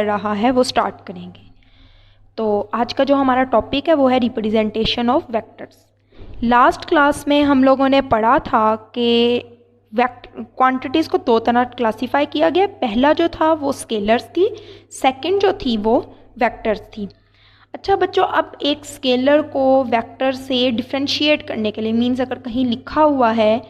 रहा है वो स्टार्ट करेंगे। तो आज का जो हमारा टॉपिक है वो है representation of vectors. Last class में हम लोगों ने पढ़ा था कि क्वांटिटीज़ को दो तरह क्लासीफाई किया गया। पहला जो था वो स्केलर्स थी, सेकंड जो थी वो वेक्टर्स थी। अच्छा बच्चों, अब एक स्केलर को वेक्टर से डिफ्रेंशिएट करने के लिए मीन्स अगर कहीं लिखा हुआ है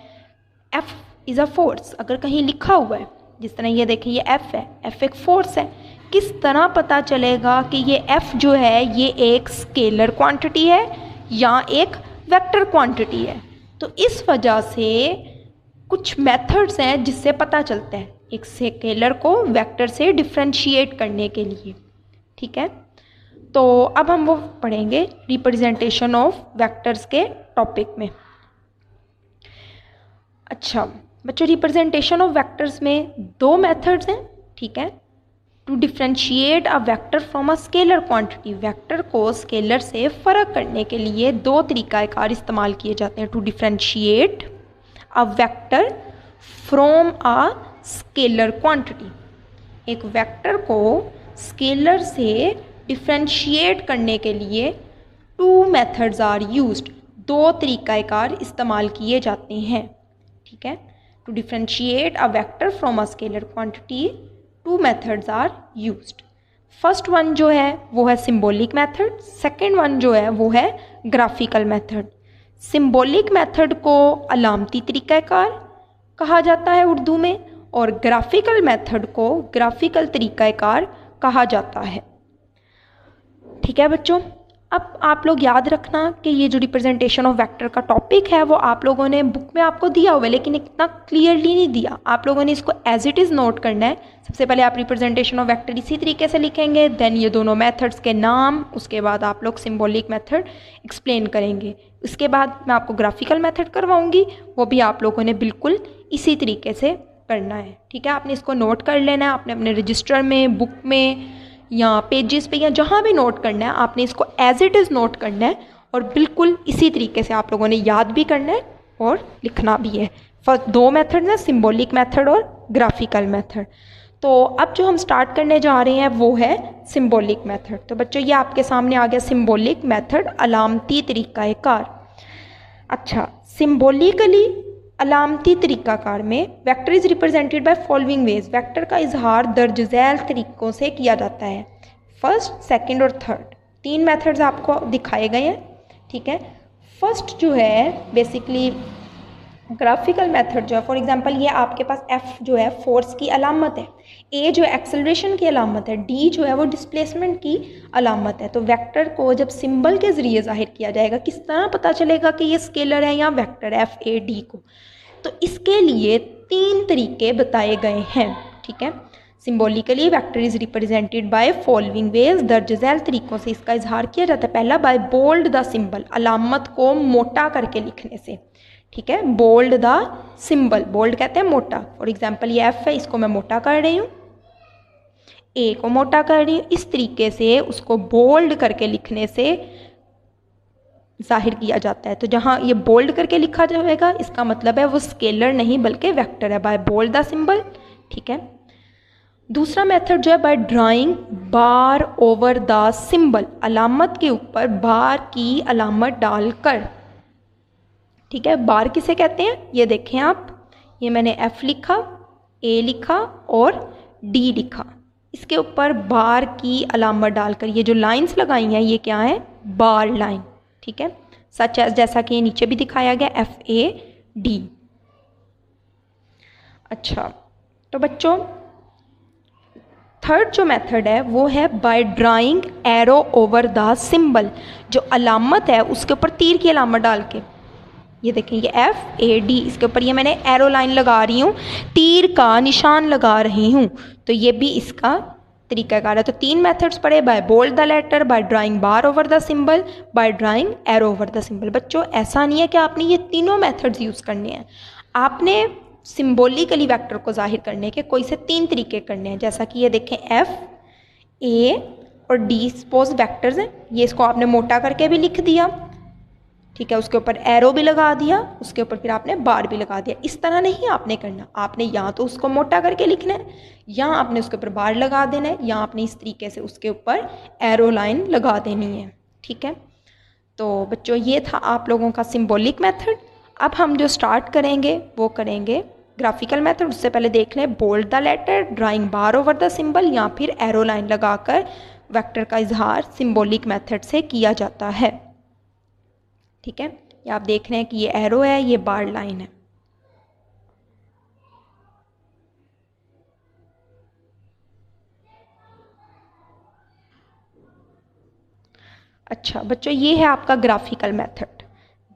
F इज़ अ फोर्स, अगर कहीं लिखा हुआ है जिस तरह ये देखें ये F है, F एक फोर्स है, किस तरह पता चलेगा कि ये F जो है ये एक स्केलर क्वांटिटी है या एक वेक्टर क्वांटिटी है? तो इस वजह से कुछ मेथड्स हैं जिससे पता चलता है एक स्केलर को वेक्टर से डिफ्रेंशिएट करने के लिए। ठीक है, तो अब हम वो पढ़ेंगे रिप्रेजेंटेशन ऑफ वेक्टर्स के टॉपिक में। अच्छा बच्चों, रिप्रेजेंटेशन ऑफ वेक्टर्स में दो मेथड्स हैं। ठीक है, to differentiate a vector from a scalar quantity, vector को स्केलर से फ़र्क करने के लिए दो तरीक़ाकार इस्तेमाल किए जाते हैं। To differentiate a vector from a scalar quantity, एक वेक्टर को स्केलर से डिफ्रेंशिएट करने के लिए टू मेथड्स आर यूज्ड, दो तरीक़ाकार इस्तेमाल किए जाते हैं। ठीक है, to differentiate a vector from a scalar quantity two methods are used. First one जो है वो है सिंबॉलिक मेथड, सेकंड वन जो है वो है ग्राफिकल मेथड। सिंबॉलिक मेथड को अलामती तरीक़ाकार कहा जाता है उर्दू में, और ग्राफिकल मेथड को ग्राफिकल तरीक़ाकार कहा जाता है। ठीक है बच्चों, अब आप लोग याद रखना कि ये जो रिप्रेजेंटेशन ऑफ वेक्टर का टॉपिक है वो आप लोगों ने बुक में आपको दिया हुआ है, लेकिन इतना क्लियरली नहीं दिया। आप लोगों ने इसको एज इट इज़ नोट करना है। सबसे पहले आप रिप्रेजेंटेशन ऑफ वेक्टर इसी तरीके से लिखेंगे, देन ये दोनों मेथड्स के नाम, उसके बाद आप लोग सिंबॉलिक मेथड एक्सप्लेन करेंगे। उसके बाद मैं आपको ग्राफिकल मेथड करवाऊँगी, वो भी आप लोगों ने बिल्कुल इसी तरीके से करना है। ठीक है, आपने इसको नोट कर लेना है, आपने अपने रजिस्टर में, बुक में या पेजेस पे या जहाँ भी नोट करना है, आपने इसको एज इट इज़ नोट करना है और बिल्कुल इसी तरीके से आप लोगों ने याद भी करना है और लिखना भी है। फर्स्ट दो मेथड हैं, सिंबॉलिक मेथड और ग्राफिकल मेथड। तो अब जो हम स्टार्ट करने जा रहे हैं वो है सिंबॉलिक मेथड। तो बच्चों ये आपके सामने आ गया सिंबॉलिक मेथड, अलामती तरीक़ाकार। अच्छा, सिंबॉलिकली अलामती तरीक़ाकार में vector is represented by following veg, vector का इजहार दर्ज झैल तरीक़ों से किया जाता है। फर्स्ट, सेकंड और थर्ड, तीन मेथड्स आपको दिखाए गए हैं। ठीक है, फर्स्ट जो है बेसिकली ग्राफिकल मेथड जो है, फॉर एग्जांपल ये आपके पास F जो है फोर्स की अलामत है, A जो है एक्सेलरेशन की अलामत है, D जो है वो डिस्प्लेसमेंट की अलामत है। तो वेक्टर को जब सिंबल के ज़रिए ज़ाहिर किया जाएगा, किस तरह पता चलेगा कि ये स्केलर है या वेक्टर है FAD को? तो इसके लिए तीन तरीके बताए गए हैं। ठीक है, symbolically vector is represented by following veg, दर्ज झैल तरीक़ों से इसका इजहार किया जाता है। पहला, बाय बोल्ड द सिंबल, अलामत को मोटा करके लिखने से। ठीक है, बोल्ड द सिंबल, बोल्ड कहते हैं मोटा। फॉर एग्जाम्पल ये F है, इसको मैं मोटा कर रही हूँ, A को मोटा कर रही हूँ, इस तरीके से उसको बोल्ड करके लिखने से जाहिर किया जाता है। तो जहाँ ये बोल्ड करके लिखा जाएगा इसका मतलब है वो स्केलर नहीं बल्कि वेक्टर है, बाय बोल्ड द सिंबल। ठीक है, दूसरा मेथड जो है by drawing bar over the symbol, अलामत के ऊपर बार की अलामत डालकर। ठीक है, बार किसे कहते हैं ये देखें आप, ये मैंने F लिखा, A लिखा और D लिखा, इसके ऊपर बार की अलामत डालकर ये जो लाइंस लगाई हैं ये क्या है? बार लाइन। ठीक है, सच एज, जैसा कि ये नीचे भी दिखाया गया FAD। अच्छा तो बच्चों थर्ड जो मेथड है वो है by drawing arrow over the symbol, जो अलामत है उसके ऊपर तीर की अलामत डाल के, ये देखें ये FAD, इसके ऊपर ये मैंने एरो लाइन लगा रही हूँ, तीर का निशान लगा रही हूँ, तो ये भी इसका तरीक़ाकार है। तो तीन मेथड्स पढ़े, by bold the letter, by drawing bar over the symbol, by drawing arrow over the symbol. बच्चों ऐसा नहीं है कि आपने ये तीनों मेथड्स यूज़ करने हैं, आपने सिंबॉलिकली वेक्टर को जाहिर करने के कोई से तीन तरीके करने हैं। जैसा कि ये देखें F, A और D सपोज वेक्टर्स हैं, ये इसको आपने मोटा करके भी लिख दिया। ठीक है, उसके ऊपर एरो भी लगा दिया, उसके ऊपर फिर आपने बार भी लगा दिया। इस तरह नहीं आपने करना, आपने या तो उसको मोटा करके लिखना है, या आपने उसके ऊपर बार लगा देना है, या आपने इस तरीके से उसके ऊपर एरो लाइन लगा देनी है। ठीक है, तो बच्चों ये था आप लोगों का सिंबॉलिक मेथड। अब हम जो स्टार्ट करेंगे वो करेंगे ग्राफिकल मेथड। उससे पहले देख लें bold the letter, drawing bar over the symbol, या फिर एरो लाइन लगाकर वेक्टर का इजहार सिंबॉलिक मेथड से किया जाता है। ठीक है, ये आप देख रहे हैं कि ये एरो है, ये बार लाइन है। अच्छा बच्चों, ये है आपका ग्राफिकल मेथड।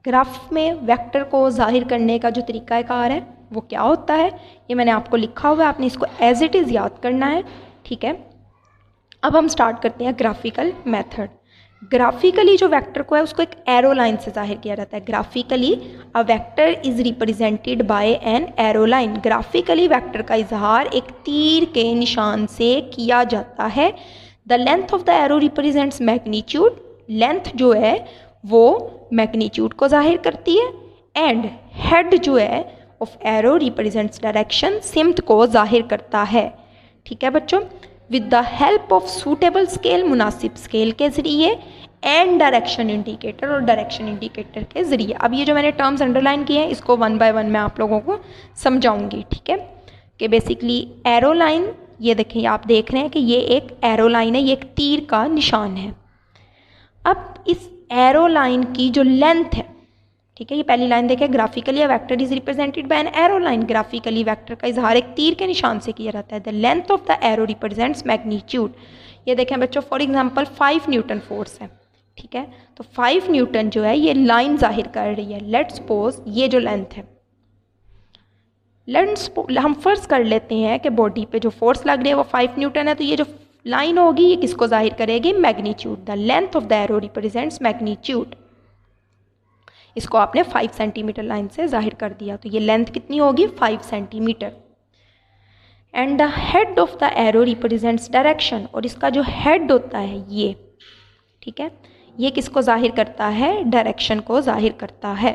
ग्राफ में वेक्टर को जाहिर करने का जो तरीक़ाकार है वो क्या होता है, ये मैंने आपको लिखा हुआ है, आपने इसको एज इट इज़ याद करना है। ठीक है, अब हम स्टार्ट करते हैं ग्राफिकल मेथड। ग्राफिकली जो वेक्टर को है उसको एक एरो लाइन से जाहिर किया जाता है। Graphically a vector is represented by an arrow line. Graphically vector का इजहार एक तीर के निशान से किया जाता है। The length of the arrow represents magnitude. Length जो है वो मैग्नीट्यूड को जाहिर करती है, एंड हेड जो है ऑफ एरो रिप्रेजेंट्स डायरेक्शन, सिमत को जाहिर करता है। ठीक है बच्चों, with the help of suitable scale, मुनासिब स्केल के ज़रिए, एंड डायरेक्शन इंडिकेटर, और डायरेक्शन इंडिकेटर के ज़रिए। अब ये जो मैंने टर्म्स अंडरलाइन किए हैं इसको वन बाय वन मैं आप लोगों को समझाऊंगी। ठीक है, कि बेसिकली एरो लाइन, ये देखें, आप देख रहे हैं कि ये एक एरो लाइन है, ये एक तीर का निशान है। अब इस एरो लाइन की जो लेंथ है, ठीक है, ये पहली लाइन देखें, graphically a vector is represented by an arrow line. Graphically vector का इजहार एक तीर के निशान से किया जाता है। The length of the arrow represents magnitude. ये देखें बच्चों, फॉर एग्जांपल 5 न्यूटन फोर्स है। ठीक है, तो 5 न्यूटन जो है ये लाइन जाहिर कर रही है। लेट्स सपोज ये जो लेंथ है, हम फर्ज कर लेते हैं कि बॉडी पे जो फोर्स लग रही है वो 5 न्यूटन है, तो ये जो लाइन होगी ये किसको जाहिर करेगी, magnitude. The length of the arrow represents magnitude. इसको आपने 5 सेंटीमीटर लाइन से जाहिर कर दिया, तो ये लेंथ कितनी होगी, 5 centimetre. And the head of the arrow represents direction. और इसका जो हेड होता है ये, ठीक है, ये किसको जाहिर करता है, डायरेक्शन को जाहिर करता है।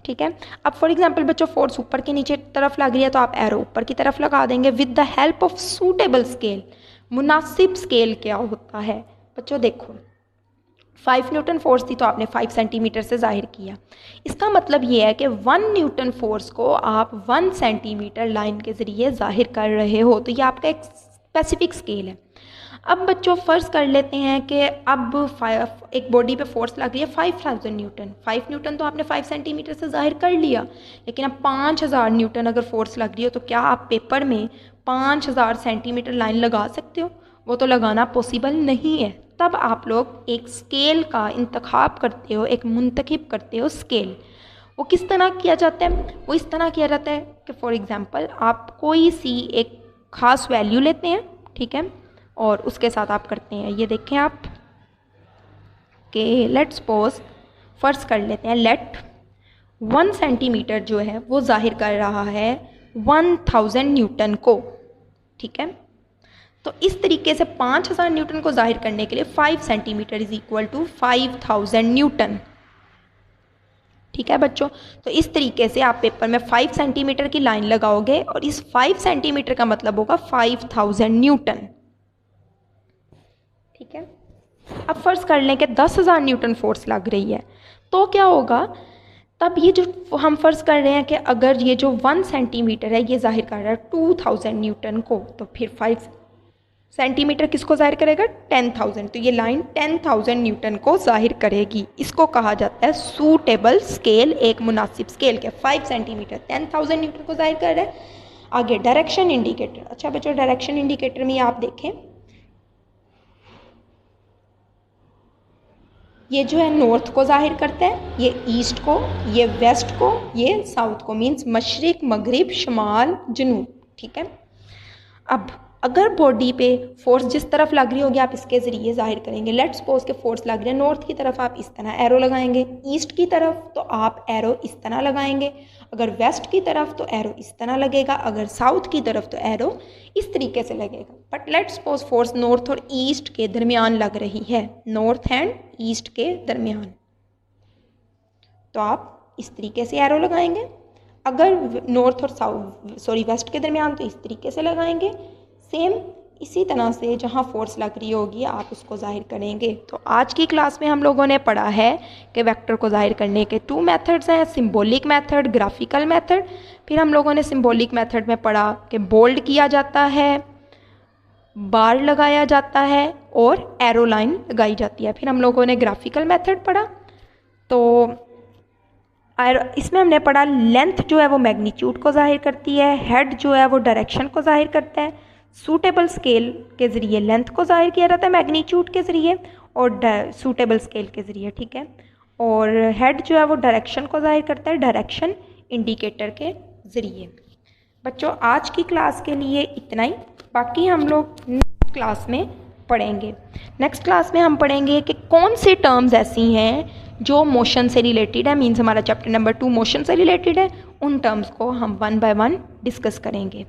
ठीक है, अब फॉर एग्जांपल बच्चों फोर्स ऊपर के नीचे तरफ लग रही है तो आप एरो ऊपर की तरफ लगा देंगे। With the help of suitable scale. मुनासिब स्केल क्या होता है बच्चों, देखो 5 न्यूटन फोर्स थी तो आपने 5 सेंटीमीटर से जाहिर किया। इसका मतलब ये है कि 1 न्यूटन फोर्स को आप 1 सेंटीमीटर लाइन के ज़रिए जाहिर कर रहे हो, तो ये आपका एक स्पेसिफिक स्केल है। अब बच्चों फ़र्ज़ कर लेते हैं कि अब एक बॉडी पे फोर्स लग रही है 5000 न्यूटन। 5 न्यूटन तो आपने 5 सेंटीमीटर से जाहिर कर लिया, लेकिन अब 5000 न्यूटन अगर फोर्स लग रही हो तो क्या आप पेपर में 5000 सेंटीमीटर लाइन लगा सकते हो, वो तो लगाना पॉसिबल नहीं है। तब आप लोग एक स्केल का इंतखाब करते हो, एक मुंतखब करते हो स्केल। वो किस तरह किया जाता है, वो इस तरह किया जाता है कि फॉर एग्ज़ाम्पल आप कोई सी एक ख़ास वैल्यू लेते हैं, ठीक है, और उसके साथ आप करते हैं, ये देखें आप कि लेट्स सपोज फ़र्ज़ कर लेते हैं, लेट 1 सेंटीमीटर जो है वो जाहिर कर रहा है 1000 न्यूटन को। ठीक है, तो इस तरीके से 5000 न्यूटन को जाहिर करने के लिए 5 centimetre is equal to 5000 newton. ठीक है बच्चों, तो इस तरीके से आप पेपर में 5 सेंटीमीटर की लाइन लगाओगे और इस 5 सेंटीमीटर का मतलब होगा 5000 न्यूटन। ठीक है, अब फर्ज कर लें कि 10,000 न्यूटन फोर्स लग रही है, तो क्या होगा, तब ये जो हम फर्ज कर रहे हैं कि अगर ये जो 1 सेंटीमीटर है ये जाहिर कर रहा है 2000 न्यूटन को, तो फिर 5 सेंटीमीटर किसको जाहिर करेगा, 10,000, तो ये लाइन 10,000 न्यूटन को जाहिर करेगी। इसको कहा जाता है सूटेबल स्केल, एक मुनासिब स्केल के 5 सेंटीमीटर 10,000 न्यूटन को जाहिर कर रहा है। आगे डायरेक्शन इंडिकेटर। अच्छा बच्चों, डायरेक्शन इंडिकेटर में आप देखें, ये जो है नॉर्थ को जाहिर करता है, ये ईस्ट को, ये वेस्ट को, ये साउथ को, मीन्स मशरिक, मगरिब, शमाल, जनूब। ठीक है, अब अगर बॉडी पे फोर्स जिस तरफ लग रही होगी आप इसके ज़रिए जाहिर करेंगे। लेट्स सपोज के फोर्स लग रही है नॉर्थ की तरफ, आप इस तरह एरो लगाएंगे, ईस्ट की तरफ तो आप एरो इस तरह लगाएंगे, अगर वेस्ट की तरफ तो एरो इस तरह लगेगा, अगर साउथ की तरफ तो एरो इस तरीके से लगेगा। But let's suppose force north और ईस्ट के दरमियान लग रही है, नॉर्थ एंड ईस्ट के दरमियान, तो आप इस तरीके से एरो लगाएंगे। अगर नॉर्थ और वेस्ट के दरमियान तो इस तरीके से लगाएंगे। सेम इसी तरह से जहाँ फोर्स लग रही होगी आप उसको जाहिर करेंगे। तो आज की क्लास में हम लोगों ने पढ़ा है कि वेक्टर को जाहिर करने के 2 मेथड्स हैं, सिंबॉलिक मेथड, ग्राफिकल मेथड। फिर हम लोगों ने सिंबॉलिक मेथड में पढ़ा कि बोल्ड किया जाता है, बार लगाया जाता है और एरो लाइन लगाई जाती है। फिर हम लोगों ने ग्राफिकल मेथड पढ़ा, तो इसमें हमने पढ़ा लेंथ जो है वो मैग्नीट्यूड को जाहिर करती है, हेड जो है वो डायरेक्शन को जाहिर करता है, सूटेबल स्केल के ज़रिए लेंथ को जाहिर किया जाता है मैग्नीट्यूड के ज़रिए और सूटेबल स्केल के ज़रिए, ठीक है। और हेड जो है वो डायरेक्शन को जाहिर करता है डायरेक्शन इंडिकेटर के ज़रिए। बच्चों आज की क्लास के लिए इतना ही, बाकी हम लोग नेक्स्ट क्लास में पढ़ेंगे। नेक्स्ट क्लास में हम पढ़ेंगे कि कौन सी टर्म्स ऐसी हैं जो मोशन से रिलेटेड है, मीन्स हमारा चैप्टर नंबर 2 मोशन से रिलेटेड है। उन टर्म्स को हम 1 बाय 1 डिस्कस करेंगे।